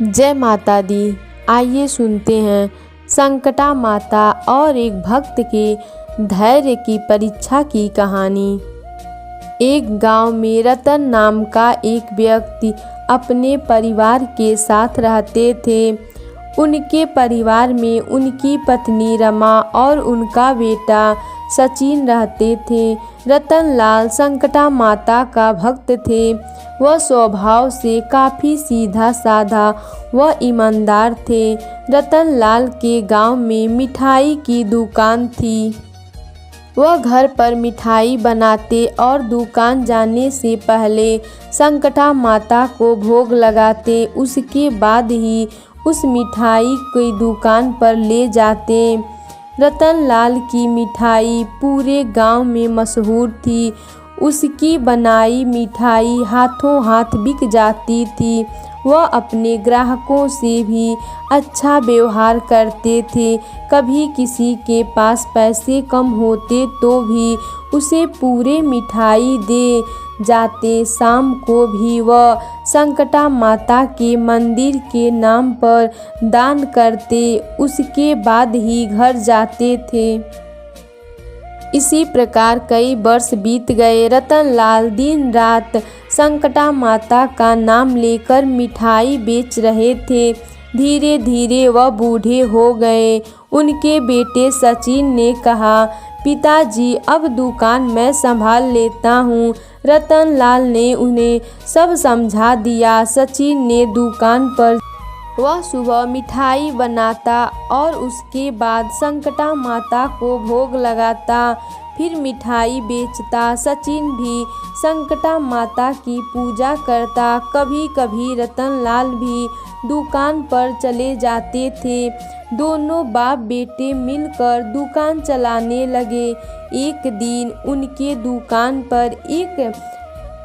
जय माता दी। आइए सुनते हैं संकटा माता और एक भक्त के धैर्य की परीक्षा की कहानी। एक गांव में रतन नाम का एक व्यक्ति अपने परिवार के साथ रहते थे। उनके परिवार में उनकी पत्नी रमा और उनका बेटा सचिन रहते थे। रतनलाल संकटा माता का भक्त थे। वह स्वभाव से काफ़ी सीधा साधा व ईमानदार थे। रतनलाल के गांव में मिठाई की दुकान थी। वह घर पर मिठाई बनाते और दुकान जाने से पहले संकटा माता को भोग लगाते। उसके बाद ही उस मिठाई की दुकान पर ले जाते। रतनलाल की मिठाई पूरे गांव में मशहूर थी। उसकी बनाई मिठाई हाथों हाथ बिक जाती थी। वह अपने ग्राहकों से भी अच्छा व्यवहार करते थे। कभी किसी के पास पैसे कम होते तो भी उसे पूरे मिठाई दे जाते। शाम को भी वह संकटा माता के मंदिर के नाम पर दान करते। उसके बाद ही घर जाते थे। इसी प्रकार कई वर्ष बीत गए। रतनलाल दिन रात संकटा माता का नाम लेकर मिठाई बेच रहे थे। धीरे धीरे वह बूढ़े हो गए। उनके बेटे सचिन ने कहा, पिताजी अब दुकान मैं संभाल लेता हूँ। रतनलाल ने उन्हें सब समझा दिया। सचिन ने दुकान पर वह सुबह मिठाई बनाता और उसके बाद संकटा माता को भोग लगाता, फिर मिठाई बेचता। सचिन भी संकटा माता की पूजा करता। कभी कभी रतनलाल भी दुकान पर चले जाते थे। दोनों बाप बेटे मिलकर दुकान चलाने लगे। एक दिन उनके दुकान पर एक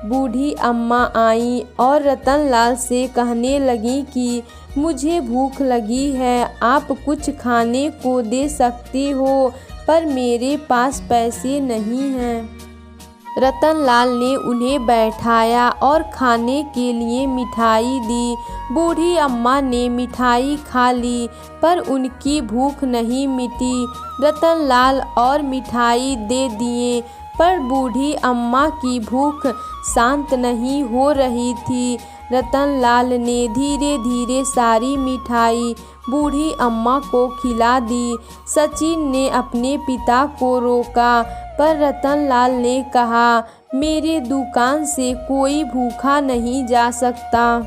बूढ़ी अम्मा आई और रतनलाल से कहने लगी कि मुझे भूख लगी है, आप कुछ खाने को दे सकते हो, पर मेरे पास पैसे नहीं हैं। रतनलाल ने उन्हें बैठाया और खाने के लिए मिठाई दी। बूढ़ी अम्मा ने मिठाई खा ली, पर उनकी भूख नहीं मिटी। रतनलाल और मिठाई दे दिए, पर बूढ़ी अम्मा की भूख शांत नहीं हो रही थी। रतनलाल ने धीरे धीरे सारी मिठाई बूढ़ी अम्मा को खिला दी। सचिन ने अपने पिता को रोका, पर रतनलाल ने कहा, मेरे दुकान से कोई भूखा नहीं जा सकता।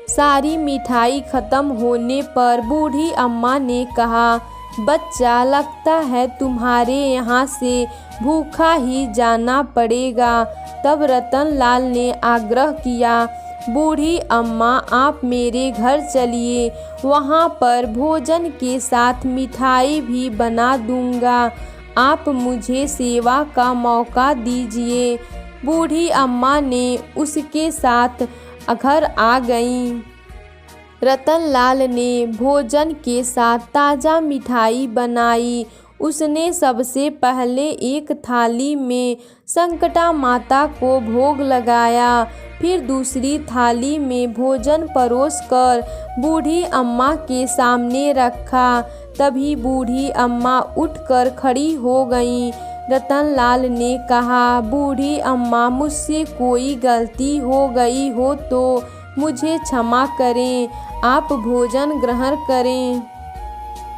सारी मिठाई खत्म होने पर बूढ़ी अम्मा ने कहा, बच्चा, लगता है तुम्हारे यहाँ से भूखा ही जाना पड़ेगा। तब रतनलाल ने आग्रह किया, बूढ़ी अम्मा, आप मेरे घर चलिए, वहाँ पर भोजन के साथ मिठाई भी बना दूँगा। आप मुझे सेवा का मौका दीजिए। बूढ़ी अम्मा ने उसके साथ घर आ गईं। रतनलाल ने भोजन के साथ ताज़ा मिठाई बनाई। उसने सबसे पहले एक थाली में संकटा माता को भोग लगाया, फिर दूसरी थाली में भोजन परोसकर बूढ़ी अम्मा के सामने रखा। तभी बूढ़ी अम्मा उठकर खड़ी हो गईं। रतनलाल ने कहा, बूढ़ी अम्मा, मुझसे कोई गलती हो गई हो तो मुझे क्षमा करें, आप भोजन ग्रहण करें।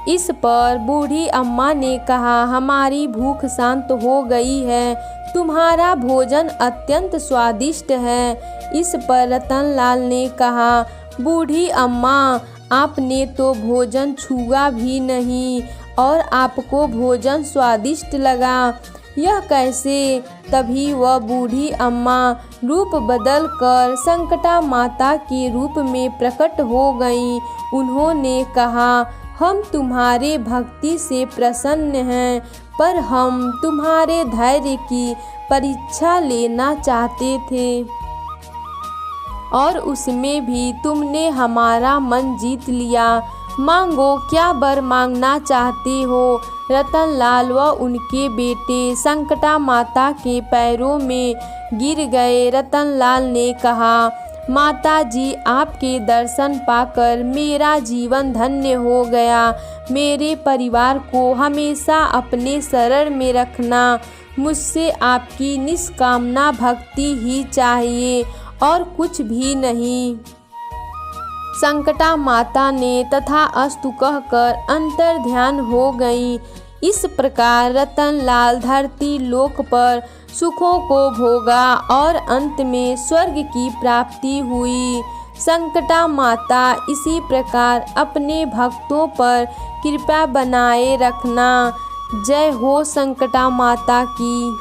इस पर बूढ़ी अम्मा ने कहा, हमारी भूख शांत हो गई है, तुम्हारा भोजन अत्यंत स्वादिष्ट है। इस पर रतनलाल ने कहा, बूढ़ी अम्मा, आपने तो भोजन छुआ भी नहीं और आपको भोजन स्वादिष्ट लगा, यह कैसे? तभी वह बूढ़ी अम्मा रूप बदल कर संकटा माता के रूप में प्रकट हो गईं। उन्होंने कहा, हम तुम्हारे भक्ति से प्रसन्न हैं, पर हम तुम्हारे धैर्य की परीक्षा लेना चाहते थे और उसमें भी तुमने हमारा मन जीत लिया। मांगो, क्या वर मांगना चाहते हो? रतनलाल व उनके बेटे संकटा माता के पैरों में गिर गए। रतनलाल ने कहा, माता जी, आपके दर्शन पाकर मेरा जीवन धन्य हो गया। मेरे परिवार को हमेशा अपने शरण में रखना। मुझसे आपकी निष्कामना भक्ति ही चाहिए और कुछ भी नहीं। संकटा माता ने तथास्तु कहकर अंतर ध्यान हो गई। इस प्रकार रतनलाल धरती लोक पर सुखों को भोगा और अंत में स्वर्ग की प्राप्ति हुई। संकटा माता इसी प्रकार अपने भक्तों पर कृपा बनाए रखना। जय हो संकटा माता की।